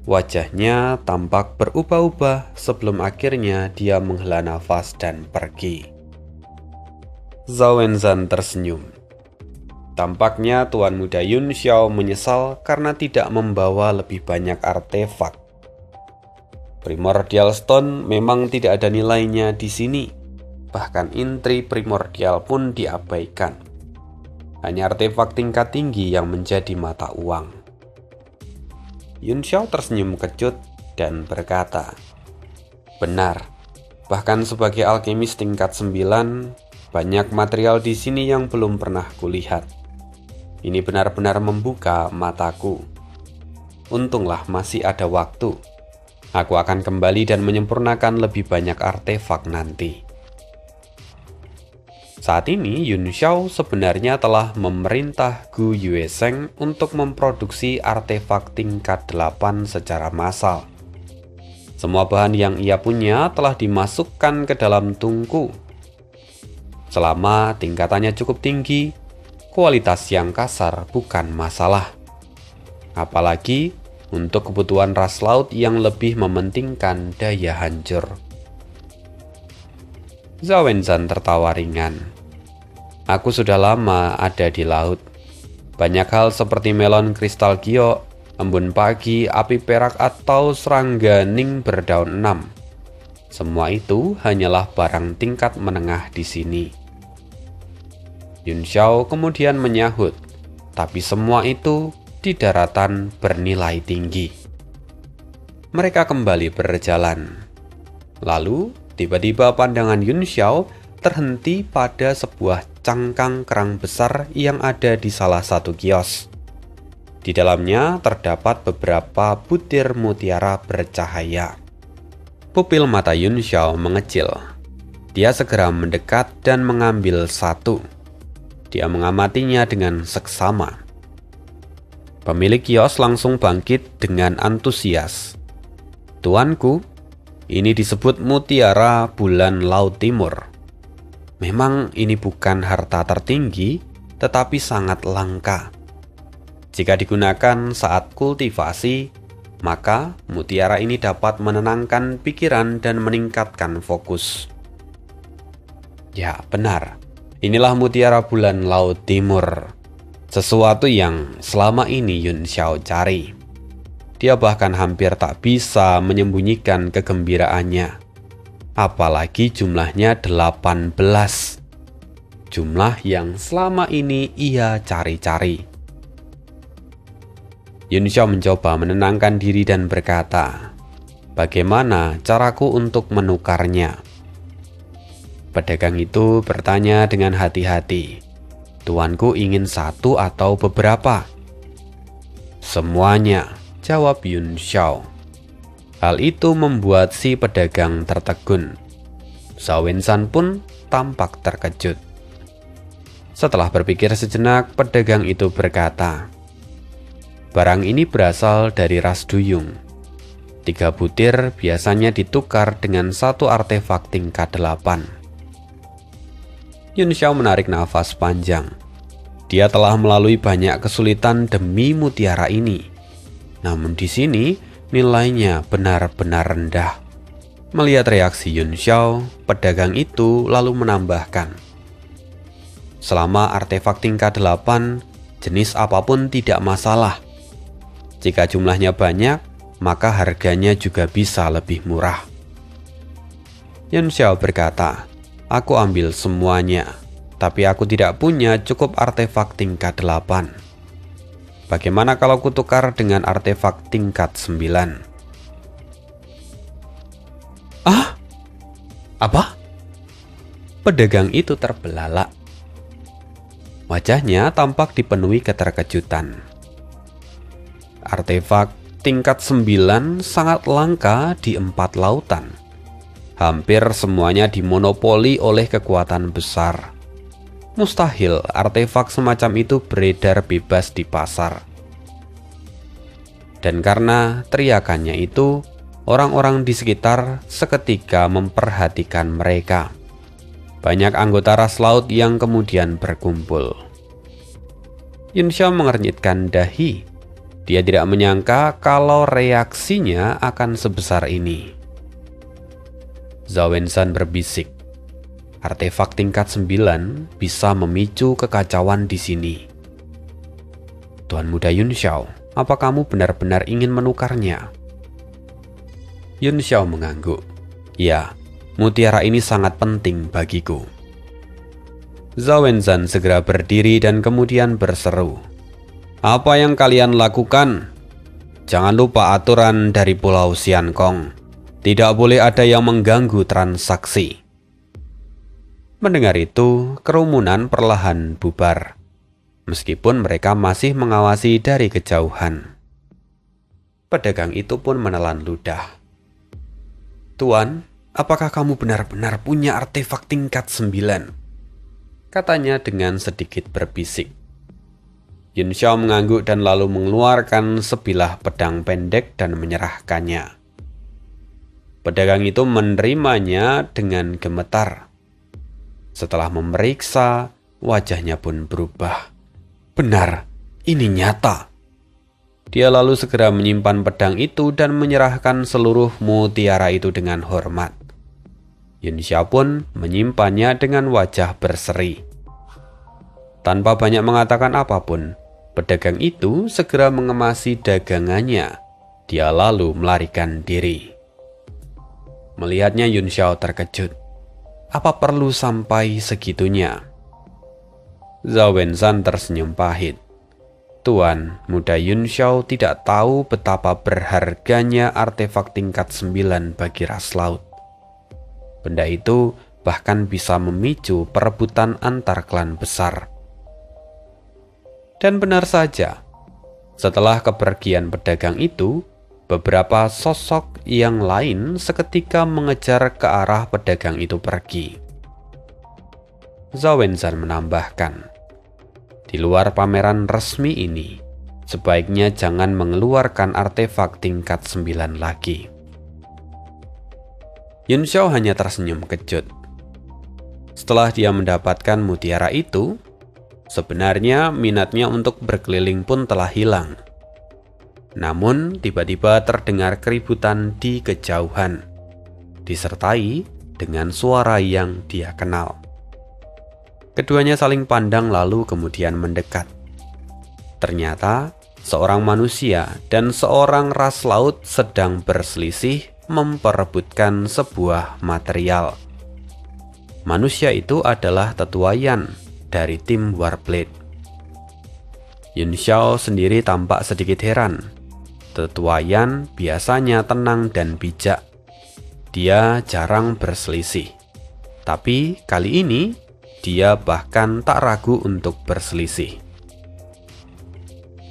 Wajahnya tampak berubah-ubah sebelum akhirnya dia menghela nafas dan pergi. Zhao Wenzhan tersenyum. Tampaknya Tuan Muda Yun Xiao menyesal karena tidak membawa lebih banyak artefak. Primordial Stone memang tidak ada nilainya di sini. Bahkan intri primordial pun diabaikan. Hanya artefak tingkat tinggi yang menjadi mata uang. Yun Xiao tersenyum kecut dan berkata, "Benar, bahkan sebagai alkemis tingkat 9, banyak material di sini yang belum pernah kulihat. Ini benar-benar membuka mataku. Untunglah masih ada waktu. Aku akan kembali dan menyempurnakan lebih banyak artefak nanti." Saat ini Yun Xiao sebenarnya telah memerintah Gu Yuesheng untuk memproduksi artefak tingkat 8 secara massal. Semua bahan yang ia punya telah dimasukkan ke dalam tungku. Selama tingkatannya cukup tinggi, kualitas yang kasar bukan masalah. Apalagi untuk kebutuhan ras laut yang lebih mementingkan daya hancur. Zhao Wenzhan tertawa ringan. "Aku sudah lama ada di laut. Banyak hal seperti melon kristal giok, embun pagi, api perak atau serangga ning berdaun 6. Semua itu hanyalah barang tingkat menengah di sini." Yun Xiao kemudian menyahut, "Tapi semua itu di daratan bernilai tinggi." Mereka kembali berjalan. Lalu, tiba-tiba pandangan Yun Xiao terhenti pada sebuah cangkang kerang besar yang ada di salah satu kios. Di dalamnya terdapat beberapa butir mutiara bercahaya. Pupil mata Yun Xiao mengecil. Dia segera mendekat dan mengambil satu. Dia mengamatinya dengan seksama. Pemilik kios langsung bangkit dengan antusias. "Tuanku, ini disebut mutiara bulan Laut Timur. Memang ini bukan harta tertinggi, tetapi sangat langka. Jika digunakan saat kultivasi, maka mutiara ini dapat menenangkan pikiran dan meningkatkan fokus." Ya, benar. Inilah mutiara bulan Laut Timur. Sesuatu yang selama ini Yun Xiao cari. Dia bahkan hampir tak bisa menyembunyikan kegembiraannya. Apalagi jumlahnya 18. Jumlah yang selama ini ia cari-cari. Yun Xiao mencoba menenangkan diri dan berkata, "Bagaimana caraku untuk menukarnya?" Pedagang itu bertanya dengan hati-hati, "Tuanku ingin satu atau beberapa?" "Semuanya," jawab Yun Xiao. Hal itu membuat si pedagang tertegun. Zhao Wenshan pun tampak terkejut. Setelah berpikir sejenak, pedagang itu berkata, "Barang ini berasal dari ras duyung. 3 butir biasanya ditukar dengan 1 artefak tingkat 8. Yun Xiao menarik nafas panjang. Dia telah melalui banyak kesulitan demi mutiara ini. Namun di sini nilainya benar-benar rendah. Melihat reaksi Yun Xiao, pedagang itu lalu menambahkan, "Selama artefak tingkat 8, jenis apapun tidak masalah. Jika jumlahnya banyak, maka harganya juga bisa lebih murah." Yun Xiao berkata, "Aku ambil semuanya, tapi aku tidak punya cukup artefak tingkat 8. Bagaimana kalau kutukar dengan artefak tingkat 9? "Ah? Apa?" Pedagang itu terbelalak. Wajahnya tampak dipenuhi keterkejutan. Artefak tingkat 9 sangat langka di 4 lautan. Hampir semuanya dimonopoli oleh kekuatan besar. Mustahil artefak semacam itu beredar bebas di pasar. Dan karena teriakannya itu, orang-orang di sekitar seketika memperhatikan mereka. Banyak anggota ras laut yang kemudian berkumpul. Yun Xiao mengernyitkan dahi. Dia tidak menyangka kalau reaksinya akan sebesar ini. Zhao Wenshan berbisik, "Artefak tingkat 9 bisa memicu kekacauan di sini. Tuan muda Yun Xiao, apa kamu benar-benar ingin menukarnya?" Yun Xiao mengangguk. "Ya, mutiara ini sangat penting bagiku." Zhao Wenshan segera berdiri dan kemudian berseru, "Apa yang kalian lakukan? Jangan lupa aturan dari Pulau Xiankong. Tidak boleh ada yang mengganggu transaksi." Mendengar itu, kerumunan perlahan bubar, meskipun mereka masih mengawasi dari kejauhan. Pedagang itu pun menelan ludah. "Tuan, apakah kamu benar-benar punya artefak tingkat 9? Katanya dengan sedikit berbisik. Yun Xiao mengangguk dan lalu mengeluarkan sebilah pedang pendek dan menyerahkannya. Pedagang itu menerimanya dengan gemetar. Setelah memeriksa, wajahnya pun berubah. Benar, ini nyata. Dia lalu segera menyimpan pedang itu dan menyerahkan seluruh mutiara itu dengan hormat. Yun Xiao pun menyimpannya dengan wajah berseri. Tanpa banyak mengatakan apapun, pedagang itu segera mengemasi dagangannya. Dia lalu melarikan diri. Melihatnya, Yun Xiao terkejut. Apa perlu sampai segitunya? Zhao Wenshan tersenyum pahit. Tuan muda Yun Xiao tidak tahu betapa berharganya artefak tingkat 9 bagi ras laut. Benda itu bahkan bisa memicu perebutan antar klan besar. Dan benar saja, setelah kepergian pedagang itu, beberapa sosok yang lain seketika mengejar ke arah pedagang itu pergi. Zhao Wenshan menambahkan, di luar pameran resmi ini, sebaiknya jangan mengeluarkan artefak tingkat 9 lagi. Yun Xiao hanya tersenyum kejut. Setelah dia mendapatkan mutiara itu, sebenarnya minatnya untuk berkeliling pun telah hilang. Namun tiba-tiba terdengar keributan di kejauhan, disertai dengan suara yang dia kenal. Keduanya saling pandang lalu kemudian mendekat. Ternyata seorang manusia dan seorang ras laut sedang berselisih memperebutkan sebuah material. Manusia itu adalah Tetua Yan dari tim Warblade. Yun Xiao sendiri tampak sedikit heran. Tetua Yan biasanya tenang dan bijak. Dia jarang berselisih. Tapi kali ini dia bahkan tak ragu untuk berselisih.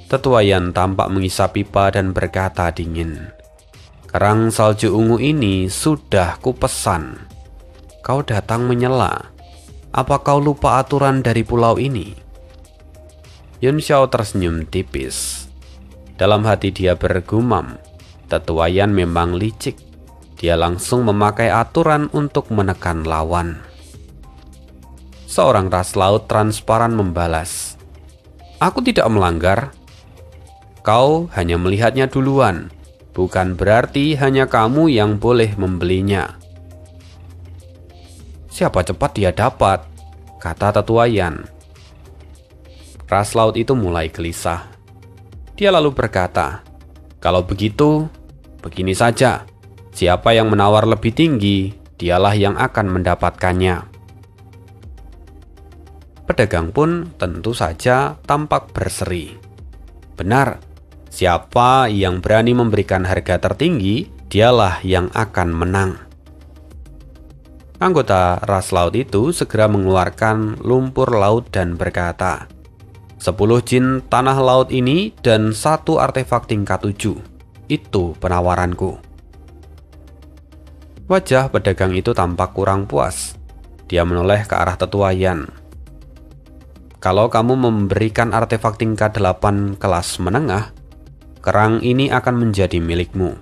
Tetua Yan tampak mengisap pipa dan berkata dingin, "Kerang salju ungu ini sudah kupesan. Kau datang menyela. Apa kau lupa aturan dari pulau ini?" Yun Xiao tersenyum tipis. Dalam hati dia bergumam, Tetua Yan memang licik. Dia langsung memakai aturan untuk menekan lawan. Seorang ras laut transparan membalas, "Aku tidak melanggar. Kau hanya melihatnya duluan. Bukan berarti hanya kamu yang boleh membelinya." "Siapa cepat dia dapat," kata Tetua Yan. Ras laut itu mulai gelisah. Dia lalu berkata, "Kalau begitu, begini saja. Siapa yang menawar lebih tinggi, dialah yang akan mendapatkannya." Pedagang pun tentu saja tampak berseri. Benar, siapa yang berani memberikan harga tertinggi, dialah yang akan menang. Anggota ras laut itu segera mengeluarkan lumpur laut dan berkata, 10 jin tanah laut ini dan 1 artefak tingkat 7. Itu penawaranku." Wajah pedagang itu tampak kurang puas. Dia menoleh ke arah Tetua Yan. "Kalau kamu memberikan artefak tingkat 8 kelas menengah, kerang ini akan menjadi milikmu."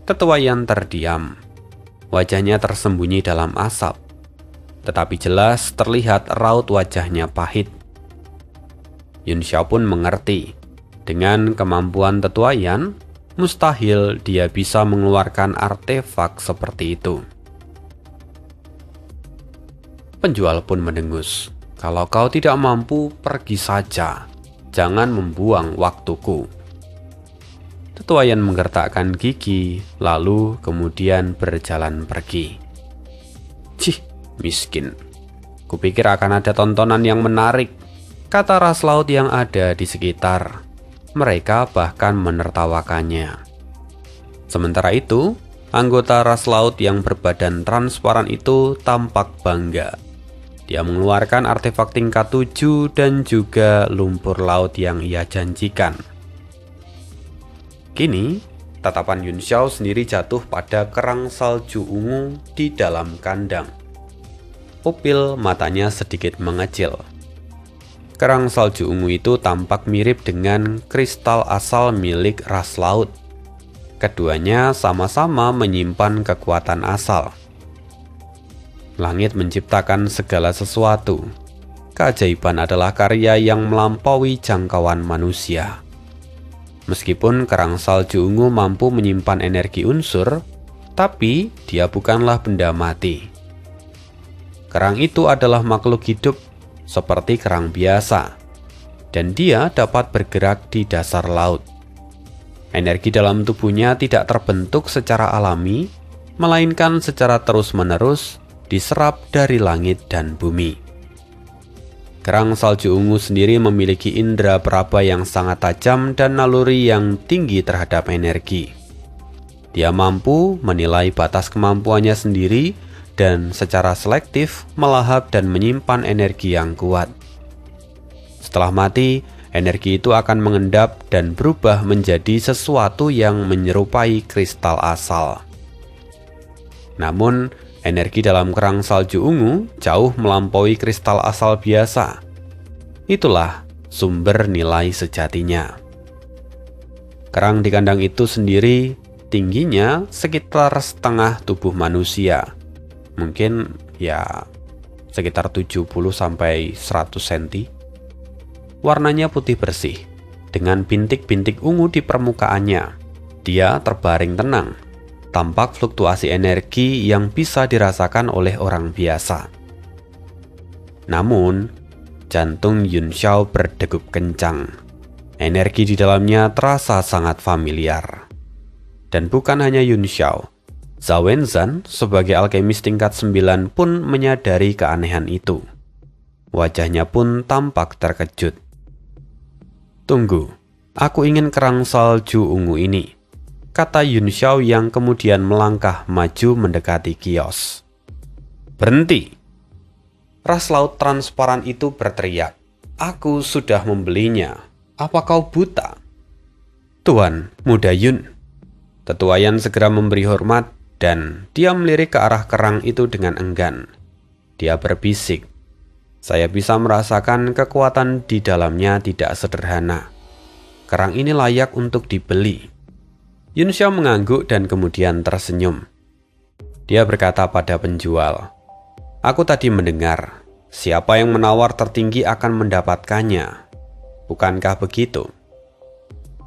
Tetua Yan terdiam. Wajahnya tersembunyi dalam asap, tetapi jelas terlihat raut wajahnya pahit. Yun Xiao pun mengerti, dengan kemampuan Tetua Yan, mustahil dia bisa mengeluarkan artefak seperti itu. Penjual pun mendengus, "Kalau kau tidak mampu, pergi saja. Jangan membuang waktuku." Tetua Yan menggertakkan gigi, lalu kemudian berjalan pergi. "Cih, miskin. Kupikir akan ada tontonan yang menarik," kata ras laut yang ada di sekitar. Mereka bahkan menertawakannya. Sementara itu, anggota ras laut yang berbadan transparan itu tampak bangga. Dia mengeluarkan artefak tingkat 7 dan juga lumpur laut yang ia janjikan. Kini, tatapan Yun Xiao sendiri jatuh pada kerang salju ungu di dalam kandang. Pupil matanya sedikit mengecil. Kerang salju ungu itu tampak mirip dengan kristal asal milik ras laut. Keduanya sama-sama menyimpan kekuatan asal. Langit menciptakan segala sesuatu. Keajaiban adalah karya yang melampaui jangkauan manusia. Meskipun kerang salju ungu mampu menyimpan energi unsur, tapi dia bukanlah benda mati. Kerang itu adalah makhluk hidup seperti kerang biasa, dan dia dapat bergerak di dasar laut. Energi dalam tubuhnya tidak terbentuk secara alami, melainkan secara terus-menerus diserap dari langit dan bumi. Kerang salju ungu sendiri memiliki indera peraba yang sangat tajam dan naluri yang tinggi terhadap energi. Dia mampu menilai batas kemampuannya sendiri dan secara selektif melahap dan menyimpan energi yang kuat. Setelah mati, energi itu akan mengendap dan berubah menjadi sesuatu yang menyerupai kristal asal. Namun, energi dalam kerang salju ungu jauh melampaui kristal asal biasa. Itulah sumber nilai sejatinya. Kerang di kandang itu sendiri tingginya sekitar setengah tubuh manusia. Mungkin ya sekitar 70-100 cm. Warnanya putih bersih, dengan bintik-bintik ungu di permukaannya. Dia terbaring tenang, tampak fluktuasi energi yang bisa dirasakan oleh orang biasa. Namun, jantung Yun Xiao berdegup kencang. Energi di dalamnya terasa sangat familiar. Dan bukan hanya Yun Xiao, Zhao Wenzhan sebagai alkemis tingkat 9 pun menyadari keanehan itu. Wajahnya pun tampak terkejut. "Tunggu, aku ingin kerang salju ungu ini," kata Yun Xiao yang kemudian melangkah maju mendekati kios. "Berhenti!" Ras laut transparan itu berteriak. "Aku sudah membelinya. Apa kau buta?" "Tuan, Muda Yun." Tetua Yan segera memberi hormat dan dia melirik ke arah kerang itu dengan enggan. Dia berbisik, "Saya bisa merasakan kekuatan di dalamnya tidak sederhana. Kerang ini layak untuk dibeli." Yun Xiao mengangguk dan kemudian tersenyum. Dia berkata pada penjual, "Aku tadi mendengar, siapa yang menawar tertinggi akan mendapatkannya. Bukankah begitu?"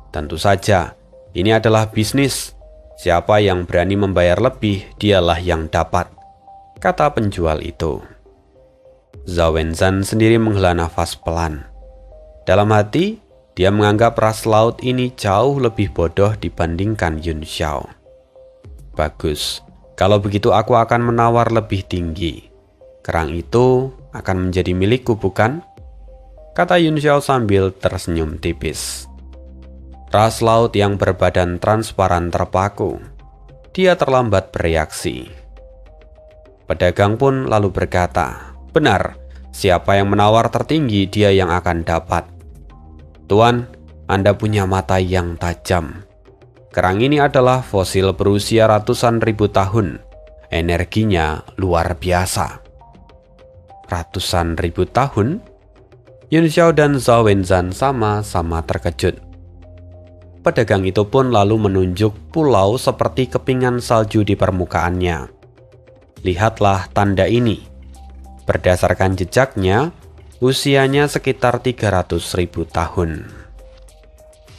"Tentu saja, ini adalah bisnis. Siapa yang berani membayar lebih, dialah yang dapat," kata penjual itu. Zhao Wenzhan sendiri menghela nafas pelan. Dalam hati, dia menganggap ras laut ini jauh lebih bodoh dibandingkan Yun Xiao. "Bagus, kalau begitu aku akan menawar lebih tinggi. Kerang itu akan menjadi milikku, bukan?" kata Yun Xiao sambil tersenyum tipis. Ras laut yang berbadan transparan terpaku. Dia terlambat bereaksi. Pedagang pun lalu berkata, "Benar, siapa yang menawar tertinggi dia yang akan dapat." "Tuan, Anda punya mata yang tajam. Kerang ini adalah fosil berusia ratusan ribu tahun. Energinya luar biasa." "Ratusan ribu tahun?" Yun Xiao dan Zhao Wenzhan sama-sama terkejut. Pedagang itu pun lalu menunjuk pulau seperti kepingan salju di permukaannya. "Lihatlah tanda ini. Berdasarkan jejaknya, usianya sekitar 300.000 tahun."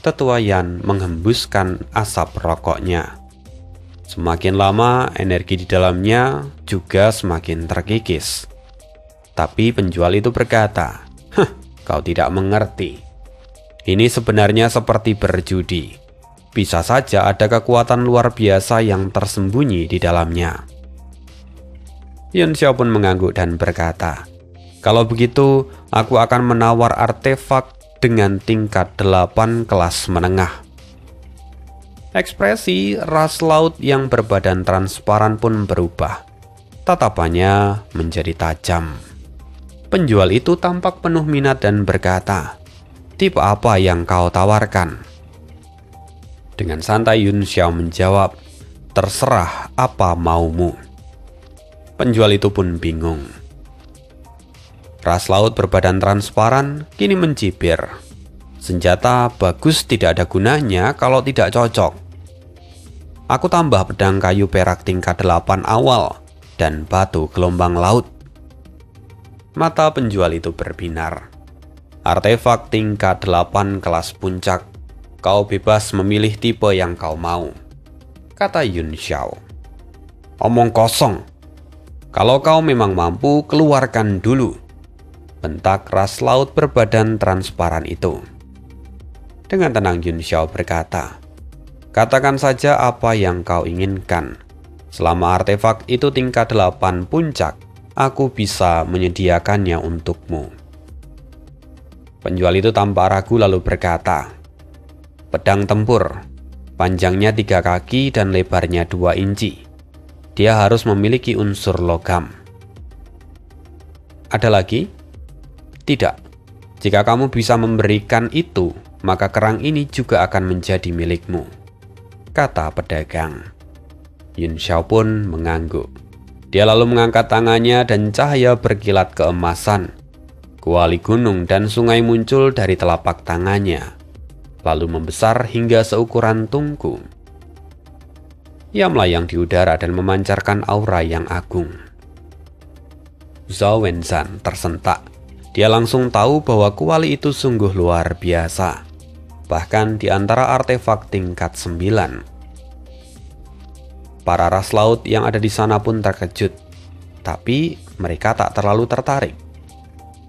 Tetua Yan menghembuskan asap rokoknya. Semakin lama, energi di dalamnya juga semakin terkikis. Tapi penjual itu berkata, "Kau tidak mengerti. Ini sebenarnya seperti berjudi. Bisa saja ada kekuatan luar biasa yang tersembunyi di dalamnya." Yun Xiao pun mengangguk dan berkata, "Kalau begitu, aku akan menawar artefak dengan tingkat 8 kelas menengah." Ekspresi ras laut yang berbadan transparan pun berubah. Tatapannya menjadi tajam. Penjual itu tampak penuh minat dan berkata, "Tipe apa yang kau tawarkan?" Dengan santai Yun Xiao menjawab, "Terserah apa maumu." Penjual itu pun bingung. Ras laut berbadan transparan kini mencibir. "Senjata bagus tidak ada gunanya kalau tidak cocok. Aku tambah pedang kayu perak tingkat 8 awal dan batu gelombang laut." Mata penjual itu berbinar. "Artefak tingkat 8 kelas puncak. Kau bebas memilih tipe yang kau mau," kata Yun Xiao. "Omong kosong. Kalau kau memang mampu, keluarkan dulu," bentak ras laut berbadan transparan itu. Dengan tenang Yun Xiao berkata, "Katakan saja apa yang kau inginkan. Selama artefak itu tingkat 8 puncak, aku bisa menyediakannya untukmu." Penjual itu tanpa ragu lalu berkata, "Pedang tempur, panjangnya 3 kaki dan lebarnya 2 inci. Dia harus memiliki unsur logam." "Ada lagi?" "Tidak. Jika kamu bisa memberikan itu, maka kerang ini juga akan menjadi milikmu," kata pedagang. Yun Xiao pun mengangguk. Dia lalu mengangkat tangannya dan cahaya berkilat keemasan. Kuali gunung dan sungai muncul dari telapak tangannya, lalu membesar hingga seukuran tungku. Ia melayang di udara dan memancarkan aura yang agung. Zhao Wenzhan tersentak. Dia langsung tahu bahwa kuali itu sungguh luar biasa, bahkan di antara artefak tingkat 9. Para ras laut yang ada di sana pun terkejut, tapi mereka tak terlalu tertarik.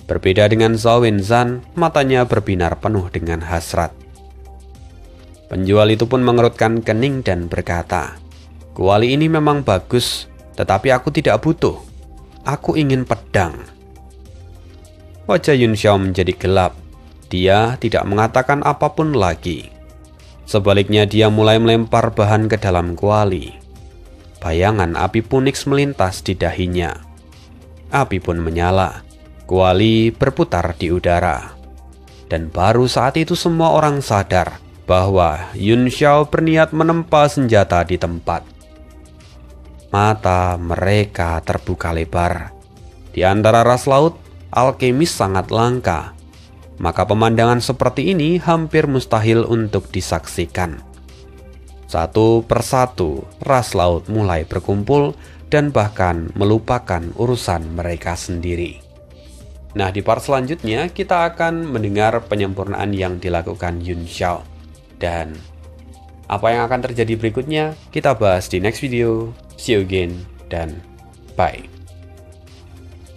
Berbeda dengan Zhao Wenzhan, matanya berbinar penuh dengan hasrat. Penjual itu pun mengerutkan kening dan berkata, "Kuali ini memang bagus, tetapi aku tidak butuh. Aku ingin pedang." Wajah Yun Xiao menjadi gelap. Dia tidak mengatakan apapun lagi. Sebaliknya dia mulai melempar bahan ke dalam kuali. Bayangan api Punix melintas di dahinya. Api pun menyala. Kuali berputar di udara. Dan baru saat itu semua orang sadar bahwa Yun Xiao berniat menempa senjata di tempat. Mata mereka terbuka lebar. Di antara ras laut, alkemis sangat langka. Maka pemandangan seperti ini hampir mustahil untuk disaksikan. Satu persatu, ras laut mulai berkumpul dan bahkan melupakan urusan mereka sendiri. Nah, di part selanjutnya kita akan mendengar penyempurnaan yang dilakukan Yun Xiao. Dan apa yang akan terjadi berikutnya kita bahas di next video. See you again dan bye.